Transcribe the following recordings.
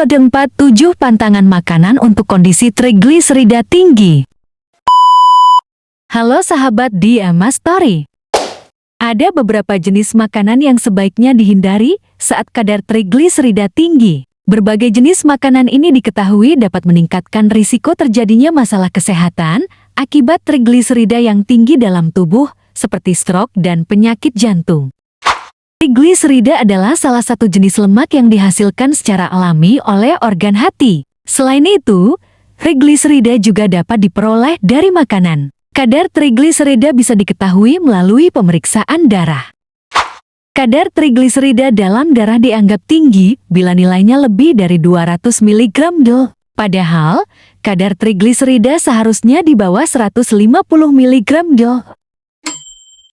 Episode 47 Pantangan makanan untuk kondisi trigliserida tinggi. Halo sahabat di Emma Story. Ada beberapa jenis makanan yang sebaiknya dihindari saat kadar trigliserida tinggi. Berbagai jenis makanan ini diketahui dapat meningkatkan risiko terjadinya masalah kesehatan akibat trigliserida yang tinggi dalam tubuh seperti stroke dan penyakit jantung. Trigliserida adalah salah satu jenis lemak yang dihasilkan secara alami oleh organ hati. Selain itu, trigliserida juga dapat diperoleh dari makanan. Kadar trigliserida bisa diketahui melalui pemeriksaan darah. Kadar trigliserida dalam darah dianggap tinggi bila nilainya lebih dari 200 mg/dl. Padahal, kadar trigliserida seharusnya di bawah 150 mg/dl.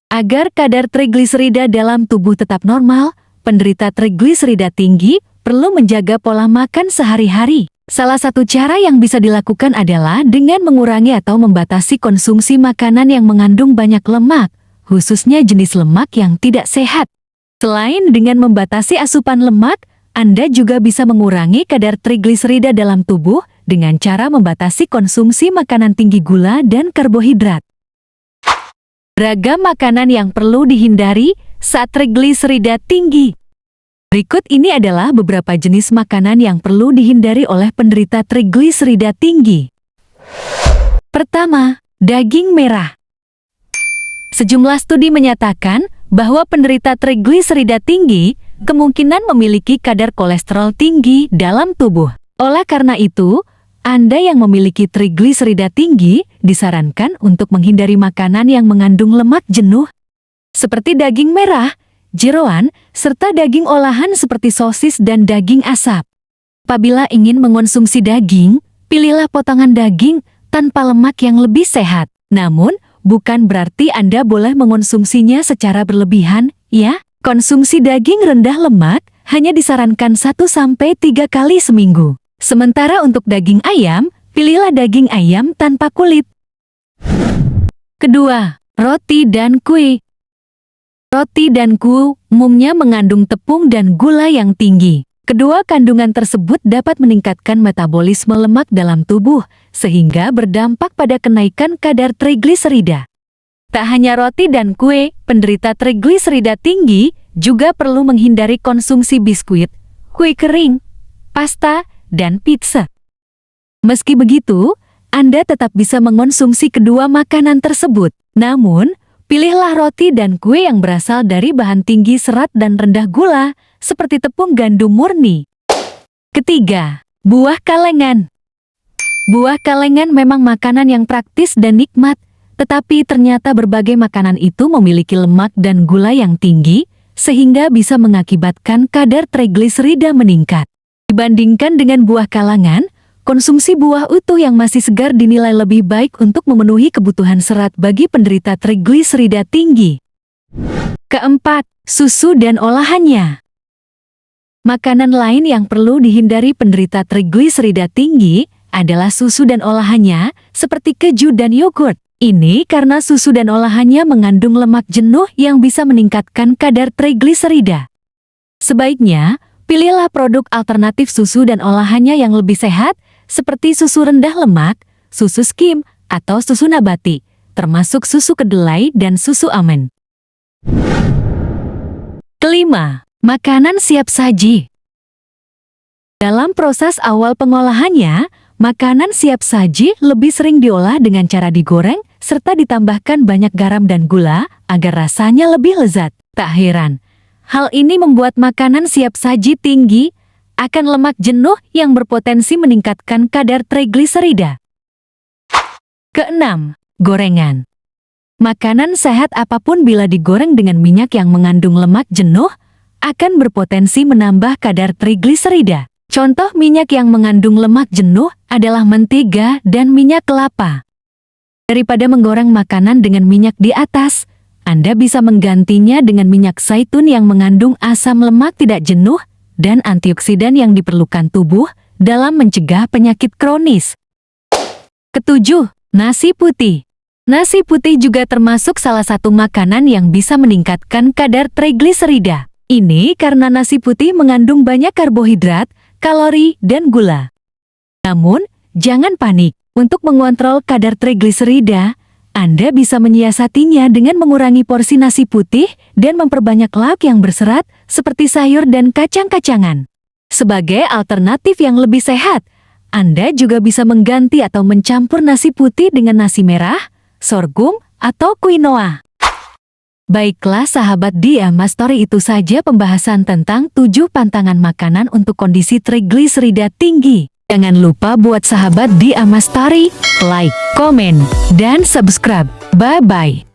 Agar kadar trigliserida dalam tubuh tetap normal, penderita trigliserida tinggi perlu menjaga pola makan sehari-hari. Salah satu cara yang bisa dilakukan adalah dengan mengurangi atau membatasi konsumsi makanan yang mengandung banyak lemak, khususnya jenis lemak yang tidak sehat. Selain dengan membatasi asupan lemak, Anda juga bisa mengurangi kadar trigliserida dalam tubuh dengan cara membatasi konsumsi makanan tinggi gula dan karbohidrat. Beragam makanan yang perlu dihindari saat trigliserida tinggi. Berikut ini adalah beberapa jenis makanan yang perlu dihindari oleh penderita trigliserida tinggi. Pertama, daging merah. Sejumlah studi menyatakan bahwa penderita trigliserida tinggi kemungkinan memiliki kadar kolesterol tinggi dalam tubuh. Oleh karena itu, Anda yang memiliki trigliserida tinggi disarankan untuk menghindari makanan yang mengandung lemak jenuh, seperti daging merah, jeroan, serta daging olahan seperti sosis dan daging asap. Apabila ingin mengonsumsi daging, pilihlah potongan daging tanpa lemak yang lebih sehat. Namun, bukan berarti Anda boleh mengonsumsinya secara berlebihan, ya. Konsumsi daging rendah lemak hanya disarankan 1-3 kali seminggu. Sementara untuk daging ayam, pilihlah daging ayam tanpa kulit. Kedua, roti dan kue. Roti dan kue umumnya mengandung tepung dan gula yang tinggi. Kedua kandungan tersebut dapat meningkatkan metabolisme lemak dalam tubuh, sehingga berdampak pada kenaikan kadar trigliserida. Tak hanya roti dan kue, penderita trigliserida tinggi juga perlu menghindari konsumsi biskuit, kue kering, pasta, dan pizza. Meski begitu, Anda tetap bisa mengonsumsi kedua makanan tersebut. Namun, pilihlah roti dan kue yang berasal dari bahan tinggi serat dan rendah gula, seperti tepung gandum murni. Ketiga, buah kalengan. Buah kalengan memang makanan yang praktis dan nikmat, tetapi ternyata berbagai makanan itu memiliki lemak dan gula yang tinggi, sehingga bisa mengakibatkan kadar trigliserida meningkat. Dibandingkan dengan buah kalengan, konsumsi buah utuh yang masih segar dinilai lebih baik untuk memenuhi kebutuhan serat bagi penderita trigliserida tinggi. Keempat, susu dan olahannya. Makanan lain yang perlu dihindari penderita trigliserida tinggi adalah susu dan olahannya, seperti keju dan yogurt. Ini karena susu dan olahannya mengandung lemak jenuh yang bisa meningkatkan kadar trigliserida. Sebaiknya, pilihlah produk alternatif susu dan olahannya yang lebih sehat, seperti susu rendah lemak, susu skim, atau susu nabati, termasuk susu kedelai dan susu almond. Kelima, makanan siap saji. Dalam proses awal pengolahannya, makanan siap saji lebih sering diolah dengan cara digoreng, serta ditambahkan banyak garam dan gula, agar rasanya lebih lezat. Tak heran, hal ini membuat makanan siap saji tinggi akan lemak jenuh yang berpotensi meningkatkan kadar trigliserida. Keenam, gorengan. Makanan sehat apapun bila digoreng dengan minyak yang mengandung lemak jenuh akan berpotensi menambah kadar trigliserida. Contoh minyak yang mengandung lemak jenuh adalah mentega dan minyak kelapa. Daripada menggoreng makanan dengan minyak di atas, Anda bisa menggantinya dengan minyak zaitun yang mengandung asam lemak tidak jenuh dan antioksidan yang diperlukan tubuh dalam mencegah penyakit kronis. Ketujuh, nasi putih. Nasi putih juga termasuk salah satu makanan yang bisa meningkatkan kadar trigliserida. Ini karena nasi putih mengandung banyak karbohidrat kalori, dan gula. Namun, jangan panik. Untuk mengontrol kadar trigliserida, Anda bisa menyiasatinya dengan mengurangi porsi nasi putih dan memperbanyak lauk yang berserat seperti sayur dan kacang-kacangan. Sebagai alternatif yang lebih sehat, Anda juga bisa mengganti atau mencampur nasi putih dengan nasi merah, sorghum, atau quinoa. Baiklah sahabat Diama Story, itu saja pembahasan tentang 7 pantangan makanan untuk kondisi trigliserida tinggi. Jangan lupa buat sahabat Diama Story, like, komen, dan subscribe. Bye-bye.